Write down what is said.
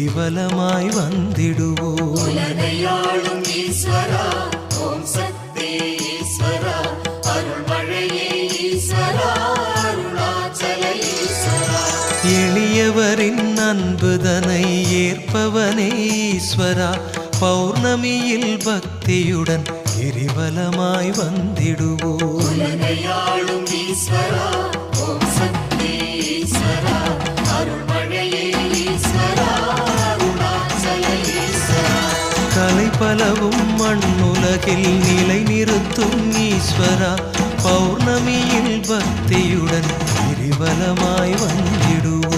கிரிவலமாய் வந்திடுவோம். உலகையாளும் ஈஸ்வரா, ஓம் சக்தி ஈஸ்வரா, அருள்மழையே ஈஸ்வரா, அருணாச்சல ஈஸ்வரா. எளியவரின் அன்புதனை ஏற்பவனே ஈஸ்வரா, பௌர்ணமியில் பக்தியுடன் கிரிவலமாய் வந்திடுவோம். உலகையாளும் ஈஸ்வரா, ஓம் சக்தி ஈஸ்வரா, அருள்மழையே ஈஸ்வரா, அருணாச்சல ஈஸ்வரா. கலை பலவும் மண்ணுலகில் நிலை நிறுத்தும் ஈஸ்வரா, பௌர்ணமியில் பக்தியுடன் கிரிவலமாய் வந்திடுவோம்.